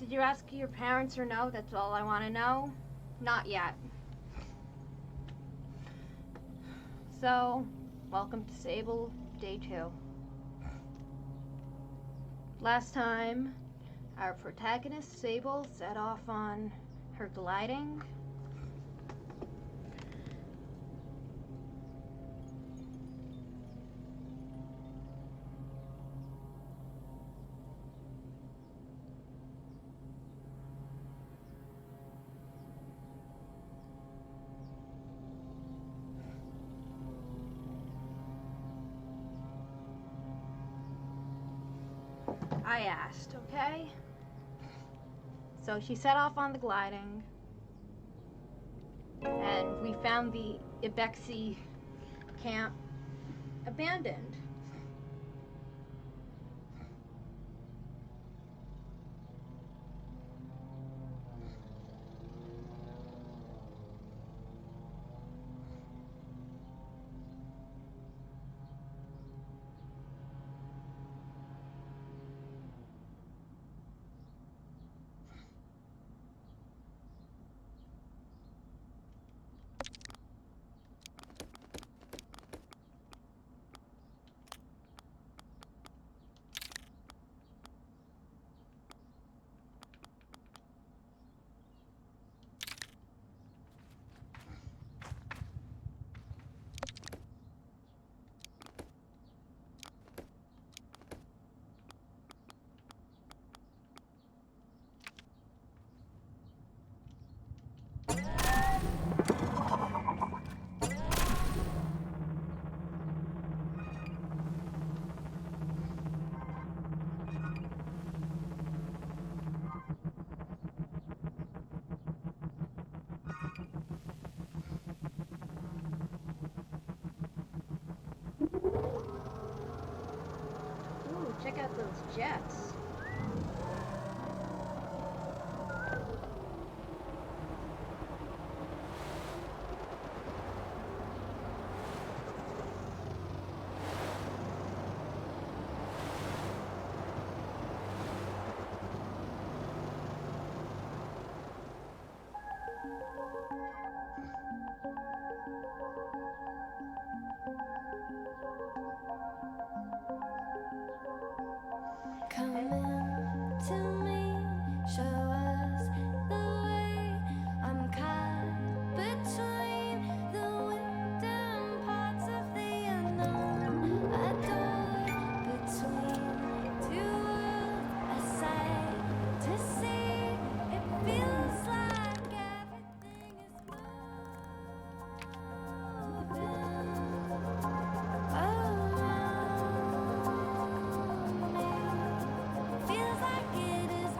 Did you ask your parents or no? That's all I want to know. Not yet. So, welcome to Sable, day 2. Last time, our protagonist, Sable, set off on her gliding. I asked, okay? So she set off on the gliding, and we found the Ibexi camp abandoned. Ooh, check out those jets. Come in to me, show us the way. I'm caught between the wind and parts of the unknown. A door between two worlds, a sight to see. It feels like everything is moving around me. Feels like it is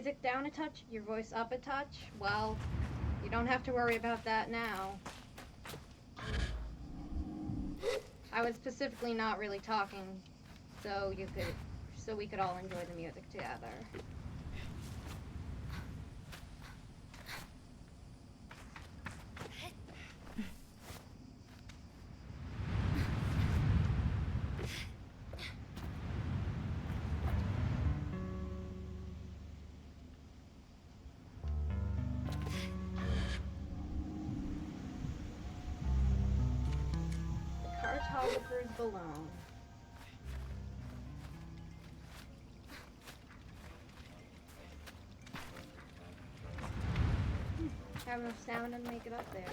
music down a touch, your voice up a touch, well, you don't have to worry about that now. I was specifically not really talking so we could all enjoy the music together. Cartographer's balloon. Have enough stamina to make it up there.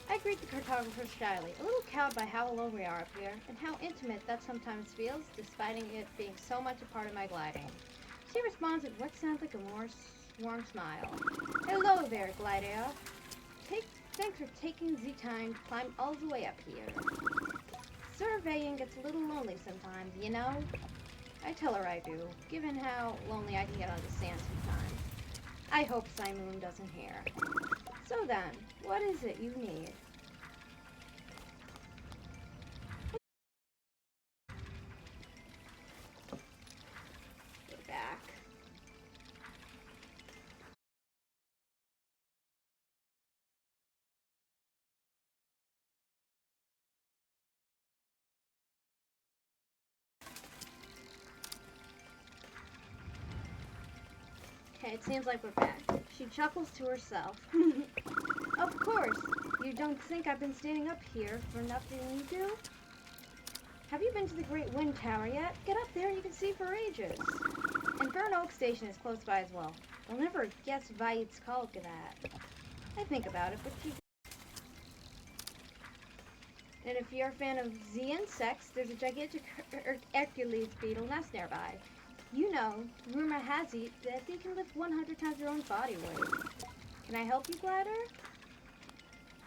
I greet the cartographer shyly, a little cowed by how alone we are up here, and how intimate that sometimes feels, despite it being so much a part of my gliding. She responds with what sounds like a more warm smile. Hello there, glider. Thanks for taking the time to climb all the way up here. Surveying gets a little lonely sometimes, you know? I tell her I do, given how lonely I can get on the sand sometimes. I hope Simoon doesn't hear. So then, what is it you need? Go back. Okay, it seems like we're back. She chuckles to herself. Of course, you don't think I've been standing up here for nothing you do? Have you been to the Great Wind Tower yet? Get up there and you can see for ages. And Burn Oak Station is close by as well. I'll never guess why it's called that. I think about it, but you... And if you're a fan of the insects, there's a gigantic Hercules beetle nest nearby. You know, rumor has it that they can lift 100 times their own body weight. Can I help you, Glider?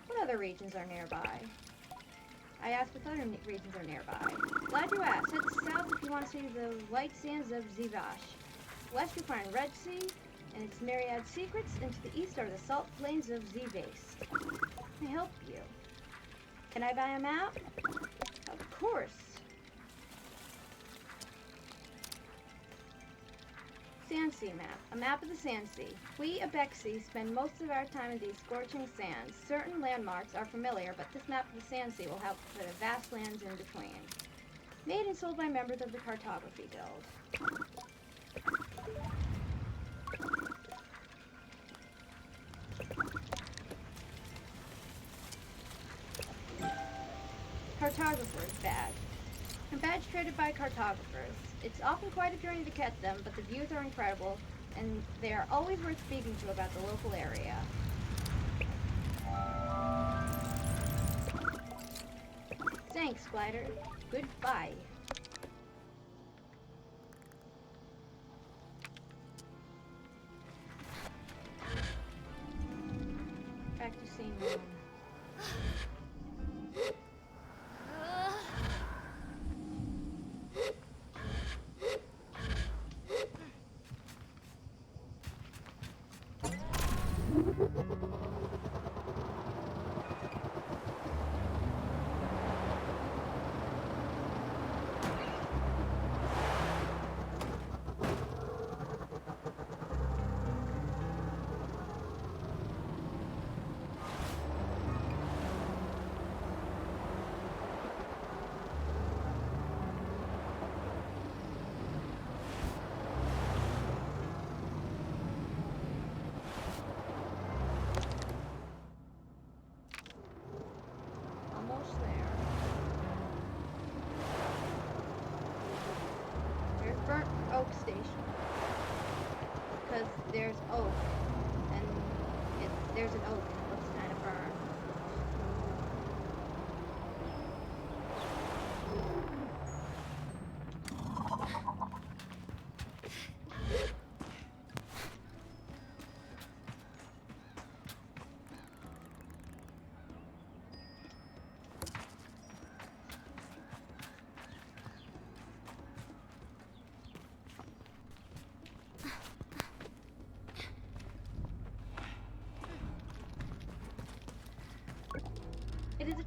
What other regions are nearby? I asked what other regions are nearby. Glad you asked. Head south if you want to see the white sands of Zivash. West you'll find Red Sea and its myriad secrets, and to the east are the salt plains of Zivase. Can I help you? Can I buy a map? Of course. Sandsea map. A map of the Sandsea. We Abexi spend most of our time in these scorching sands. Certain landmarks are familiar, but this map of the Sandsea will help for the vast lands in between. Made and sold by members of the Cartography Guild. Cartographer's badge. A badge traded by cartographers. It's often quite a journey to get them, but the views are incredible, and they are always worth speaking to about the local area. Thanks, Glider. Goodbye. Back to scene one. Almost there. There's Burnt Oak Station. Because there's oak, and there's an oak, and it looks kind of burned.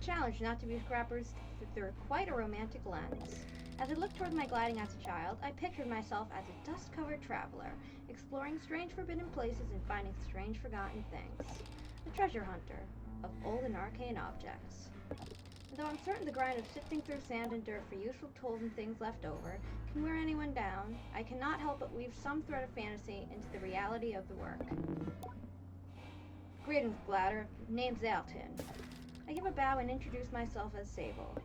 challenge not to view scrappers through quite a romantic lens. As I looked toward my gliding as a child, I pictured myself as a dust-covered traveler, exploring strange forbidden places and finding strange forgotten things. A treasure hunter of old and arcane objects. And though I'm certain the grind of sifting through sand and dirt for useful tools and things left over can wear anyone down, I cannot help but weave some thread of fantasy into the reality of the work. Greetings, Bladder. Name's Alton. I give a bow and introduce myself as Sable.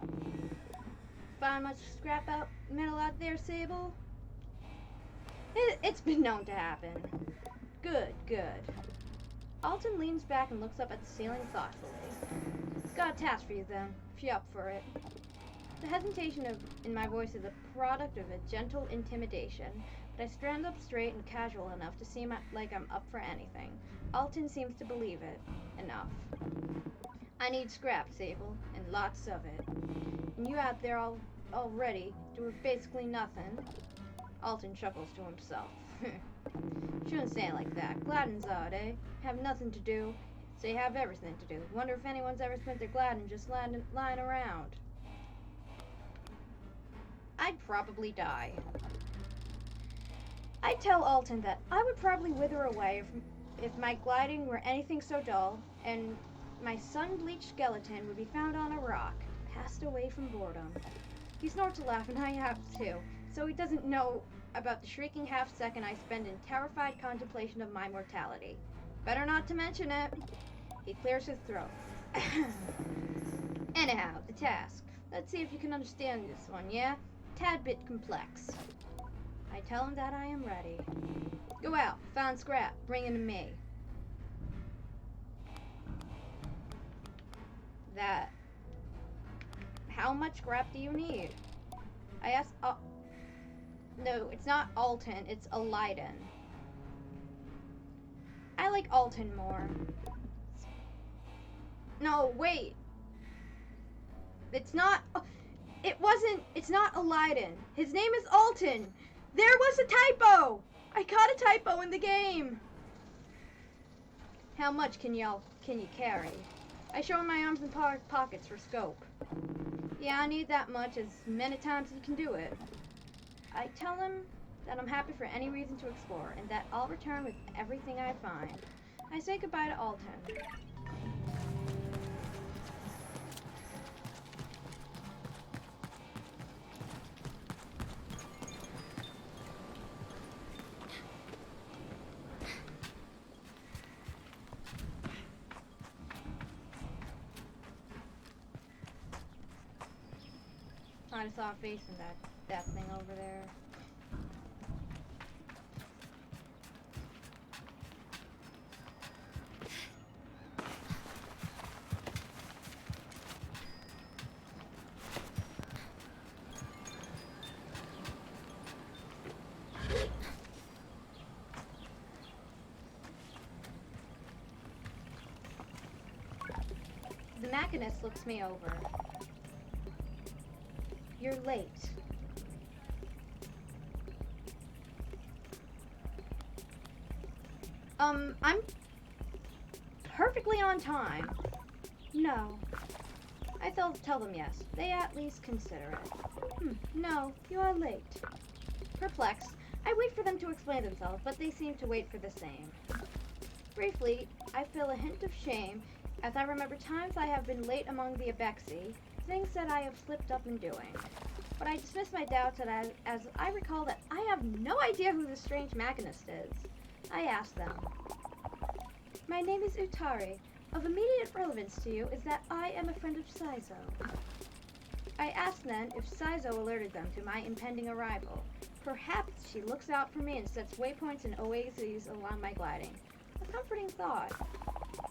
Find much scrap metal out there, Sable? It's been known to happen. Good, good. Alton leans back and looks up at the ceiling thoughtfully. Got a task for you then, if you're up for it. The hesitation in my voice is a product of a gentle intimidation, but I stand up straight and casual enough to seem like I'm up for anything. Alton seems to believe it. Enough. I need scrap, Sable, and lots of it. And you out there already do basically nothing. Alton chuckles to himself. Shouldn't say it like that. Gladden's odd, eh? Have nothing to do. They have everything to do. Wonder if anyone's ever spent their Gladden just lying around. I'd probably die. I tell Alton that I would probably wither away if my gliding were anything so dull, and my sun-bleached skeleton would be found on a rock, passed away from boredom. He snorts a laugh, and I have too, so he doesn't know about the shrieking half-second I spend in terrified contemplation of my mortality. Better not to mention it. He clears his throat. Anyhow, the task. Let's see if you can understand this one, yeah? Tad bit complex. I tell him that I am ready. Go out, find scrap, bring it to me. That. How much scrap do you need? I ask. No, it's not Alton, it's Alyden. I like Alton more. No, wait. It's not. It's not Alyden. His name is Alton. There was a typo! I caught a typo in the game. How much can you carry? I show him my arms and pockets for scope. Yeah, I need that much as many times as you can do it. I tell him that I'm happy for any reason to explore and that I'll return with everything I find. I say goodbye to Alton. I saw a face in that thing over there. The machinist looks me over. You're late. I'm perfectly on time. No. I tell them yes. They at least consider it. No, you are late. Perplexed, I wait for them to explain themselves, but they seem to wait for the same. Briefly, I feel a hint of shame as I remember times I have been late among the Abexi, things that I have slipped up in doing. But I dismiss my doubts as I recall that I have no idea who this strange machinist is. I ask them. My name is Utari. Of immediate relevance to you is that I am a friend of Saizo. I ask then if Saizo alerted them to my impending arrival. Perhaps she looks out for me and sets waypoints and oases along my gliding. A comforting thought.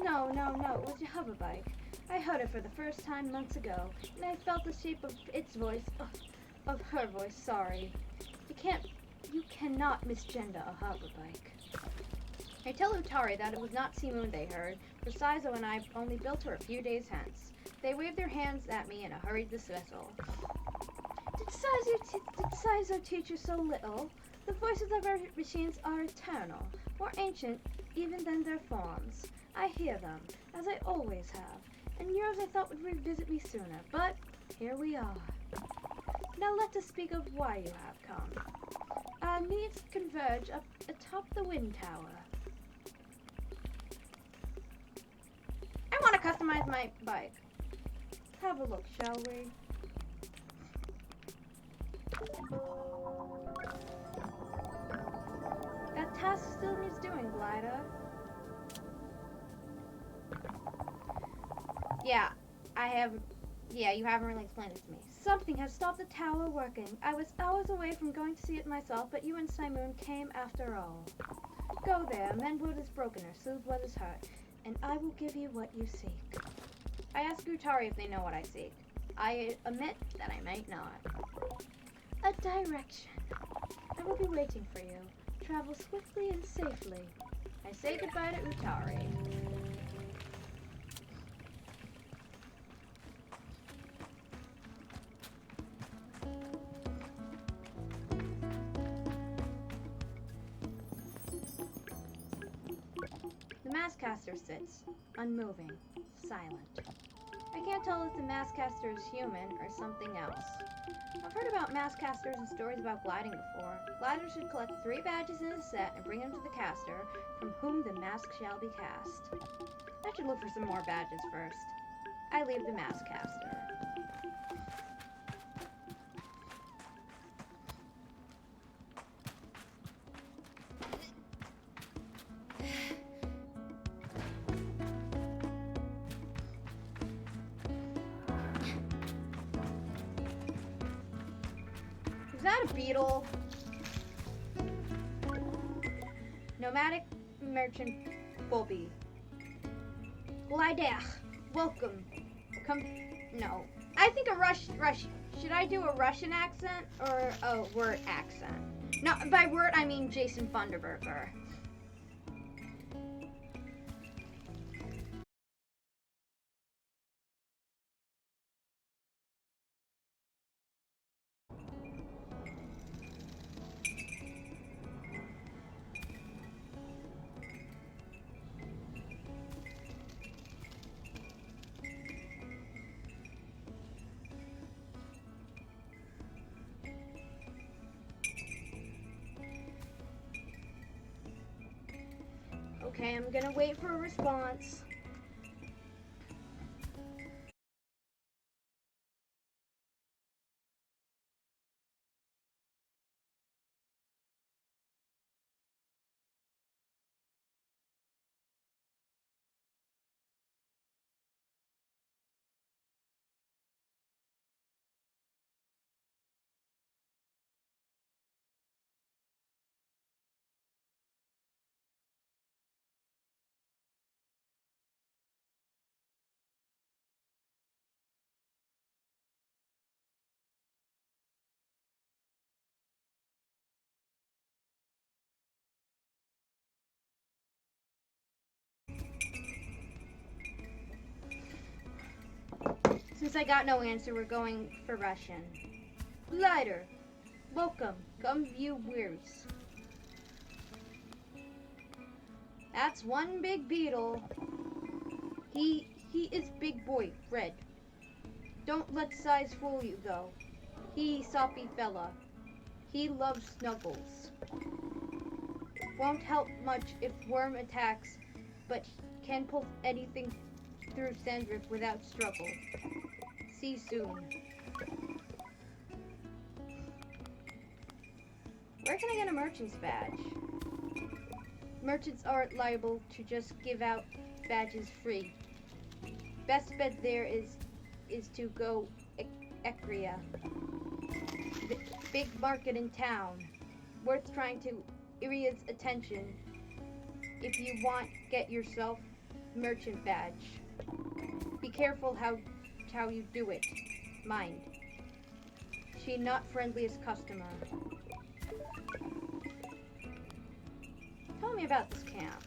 No, it was your hover bike. I heard it for the first time months ago, and I felt the shape of its voice, of her voice, sorry. You cannot misgender a hover bike. I tell Utari that it was not Simoon they heard, for Saizo and I only built her a few days hence. They waved their hands at me in a hurried dismissal. Did Saizo teach you so little? The voices of our machines are eternal, more ancient even than their forms. I hear them, as I always have, and yours I thought would revisit me sooner, but here we are. Now let us speak of why you have come. Our needs converge up atop the wind tower. I want to customize my bike. Let's have a look, shall we? That task still needs doing, Glider. Yeah, you haven't really explained it to me. Something has stopped the tower working. I was hours away from going to see it myself, but you and Simoon came after all. Go there, mend what is broken or soothe what is hurt, and I will give you what you seek. I ask Utari if they know what I seek. I admit that I might not. A direction. I will be waiting for you. Travel swiftly and safely. I say goodbye to Utari. The Maskcaster sits, unmoving, silent. I can't tell if the Maskcaster is human or something else. I've heard about Maskcasters and stories about gliding before. Gliders should collect 3 badges in a set and bring them to the caster, from whom the mask shall be cast. I should look for some more badges first. I leave the Maskcaster. Is that a beetle? Nomadic merchant Bobby. Glider, welcome. Come. No. I think a Rush. Should I do a Russian accent or a word accent? No, by word I mean Jason Funderburger. Okay, I'm gonna wait for a response. Since I got no answer, we're going for Russian. Glider, welcome. Come view Weirs. That's one big beetle. He is big boy, red. Don't let size fool you though. He soppy fella. He loves snuggles. Won't help much if worm attacks, but can pull anything through sandrift without struggle. See soon. Where can I get a merchant's badge? Merchants aren't liable to just give out badges free. Best bet there is to go Ekria. The big market in town. Worth trying to Iria's attention if you want get yourself merchant badge. Be careful how you do it. Mind. She not friendliest customer. Tell me about this camp.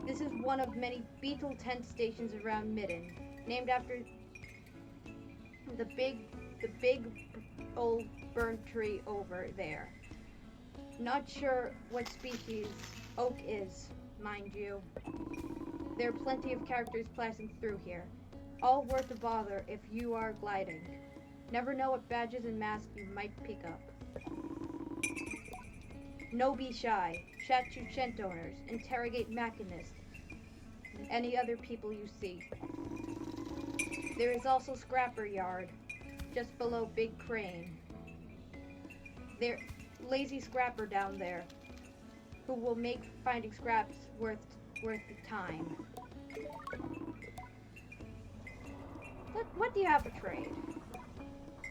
This is one of many beetle tent stations around Midden, named after the big old burnt tree over there. Not sure what species oak is, mind you. There are plenty of characters passing through here. All worth the bother if you are gliding. Never know what badges and masks you might pick up. No be shy. Chat to Chent owners. Interrogate machinists. And any other people you see. There is also Scrapper Yard, just below Big Crane. There, lazy scrapper down there, who will make finding scraps worth the time. What do you have for trade?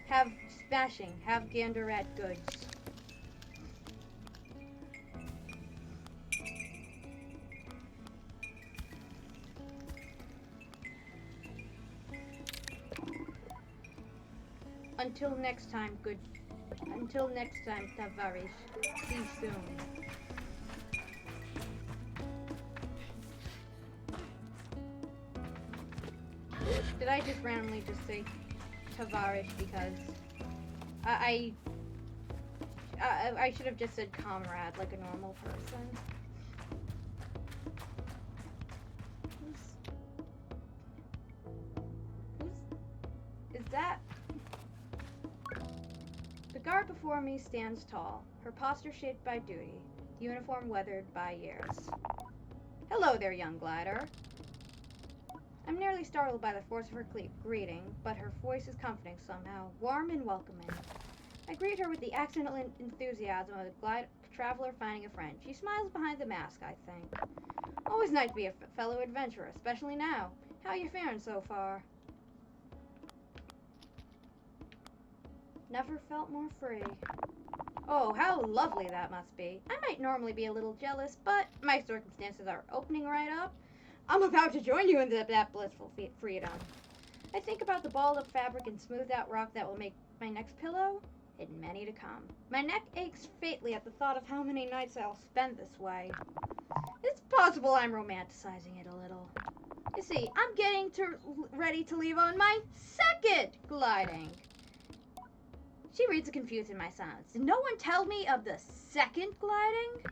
Have smashing. Have gander at goods. Until next time, Tavarish. See you soon. Did I just randomly just say Tavarish because I should have just said comrade like a normal person. Is that? The guard before me stands tall, her posture shaped by duty, uniform weathered by years. Hello there, young glider. I'm nearly startled by the force of her greeting, but her voice is comforting somehow, warm and welcoming. I greet her with the accidental enthusiasm of a traveler finding a friend. She smiles behind the mask, I think. Always nice to be a fellow adventurer, especially now. How you faring so far? Never felt more free. Oh, how lovely that must be. I might normally be a little jealous, but my circumstances are opening right up. I'm about to join you in that blissful freedom. I think about the balled up fabric and smoothed out rock that will make my next pillow, and many to come. My neck aches faintly at the thought of how many nights I'll spend this way. It's possible I'm romanticizing it a little. You see, I'm getting ready to leave on my second gliding. She reads the confused in my silence. Did no one tell me of the second gliding?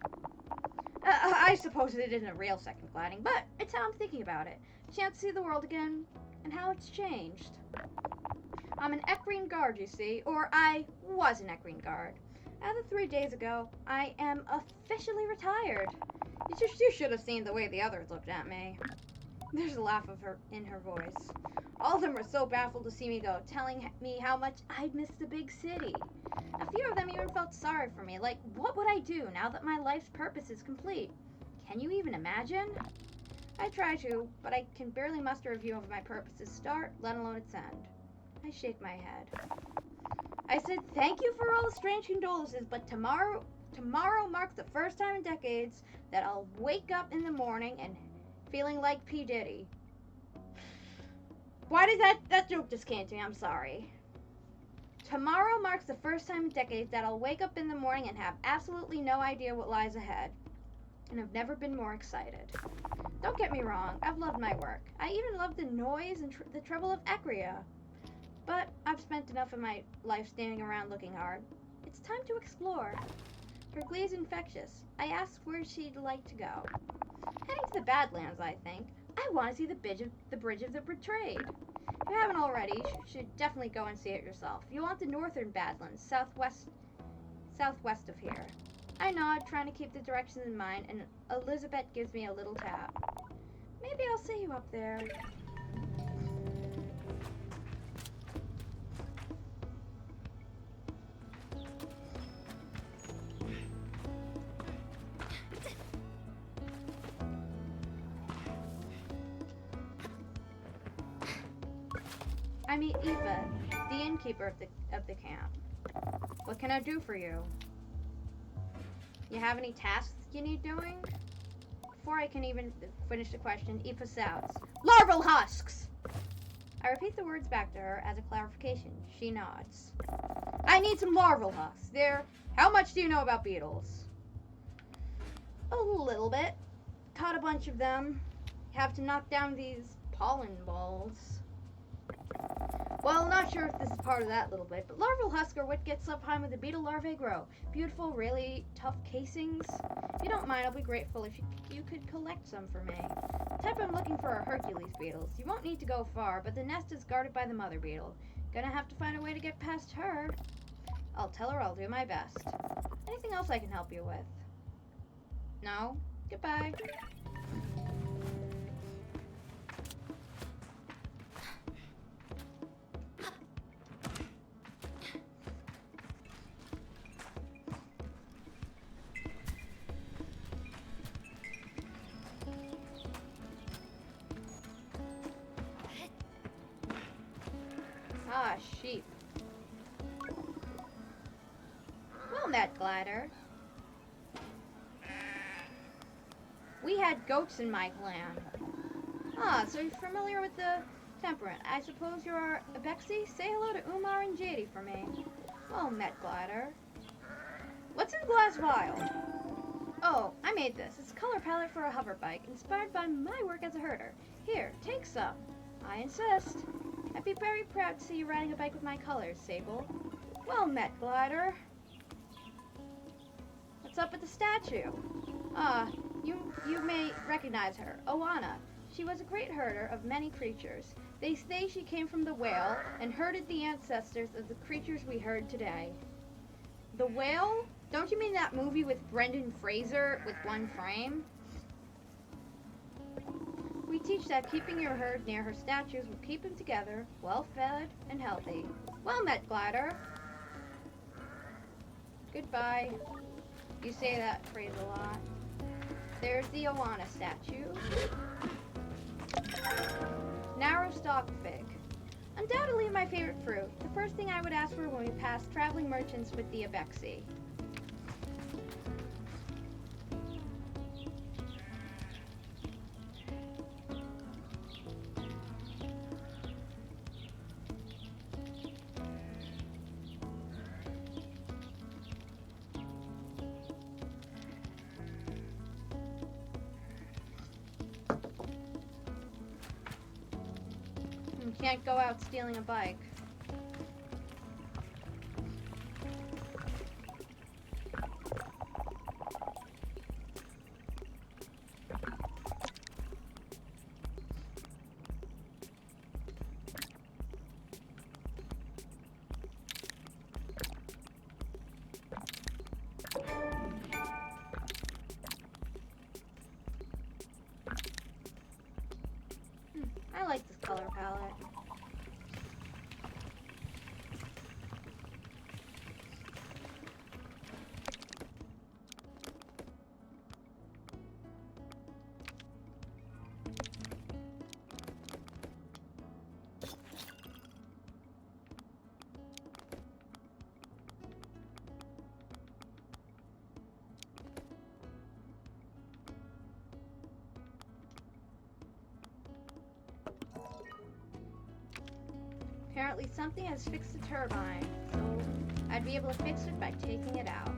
I suppose it isn't a real second gliding, but it's how I'm thinking about it. Chance to see the world again, and how it's changed. I'm an Equine guard, you see, or I was an Equine guard. As of 3 days ago, I am officially retired. You should have seen the way the others looked at me. There's a laugh in her voice. All of them were so baffled to see me go, telling me how much I'd missed the big city. A few of them even felt sorry for me, like, what would I do now that my life's purpose is complete? Can you even imagine? I try to, but I can barely muster a view of my purpose's start, let alone its end. I shake my head. I said, thank you for all the strange condolences, but tomorrow marks the first time in decades that I'll wake up in the morning and feeling like P. Diddy. Why did that joke just came to me? I'm sorry. Tomorrow marks the first time in decades that I'll wake up in the morning and have absolutely no idea what lies ahead. And I've never been more excited. Don't get me wrong, I've loved my work. I even love the noise and the trouble of Ecria. But I've spent enough of my life standing around looking hard. It's time to explore. Her glee is infectious. I asked where she'd like to go. Heading to the Badlands, I think. I want to see the Bridge of the Betrayed. If you haven't already, you should definitely go and see it yourself. You want the northern Badlands, southwest of here. I nod, trying to keep the directions in mind, and Elizabeth gives me a little tap. Maybe I'll see you up there. I meet Eva, the innkeeper of the camp. What can I do for you? You have any tasks you need doing? Before I can even finish the question, Eva shouts, "Larval husks!" I repeat the words back to her as a clarification. She nods. I need some larval husks. How much do you know about beetles? A little bit. Caught a bunch of them. Have to knock down these pollen balls. Well, not sure if this is part of that little bit, but larval husk are what gets up high when the beetle larvae grow. Beautiful, really tough casings. If you don't mind, I'll be grateful if you could collect some for me. The type I'm looking for are Hercules beetles. You won't need to go far, but the nest is guarded by the mother beetle. Gonna have to find a way to get past her. I'll tell her I'll do my best. Anything else I can help you with? No? Goodbye. Ah, sheep. Well met, Glider. We had goats in my clan. Ah, so you're familiar with the temperament. I suppose you're a Bexy? Say hello to Umar and JD for me. Well met, Glider. What's in the glass vial? Oh, I made this. It's a color palette for a hover bike, inspired by my work as a herder. Here, take some. I insist. I'd be very proud to see you riding a bike with my colors, Sable. Well met, Glider. What's up with the statue? Ah, you may recognize her, Oana. She was a great herder of many creatures. They say she came from the whale and herded the ancestors of the creatures we herd today. The whale? Don't you mean that movie with Brendan Fraser with one frame? We teach that keeping your herd near her statues will keep them together, well-fed and healthy. Well met, Glider. Goodbye. You say that phrase a lot. There's the Oana statue. Narrow stalk fig. Undoubtedly my favorite fruit. The first thing I would ask for when we pass traveling merchants with the Abexi. You can't go out stealing a bike. I like this color palette. Apparently something has fixed the turbine, so I'd be able to fix it by taking it out.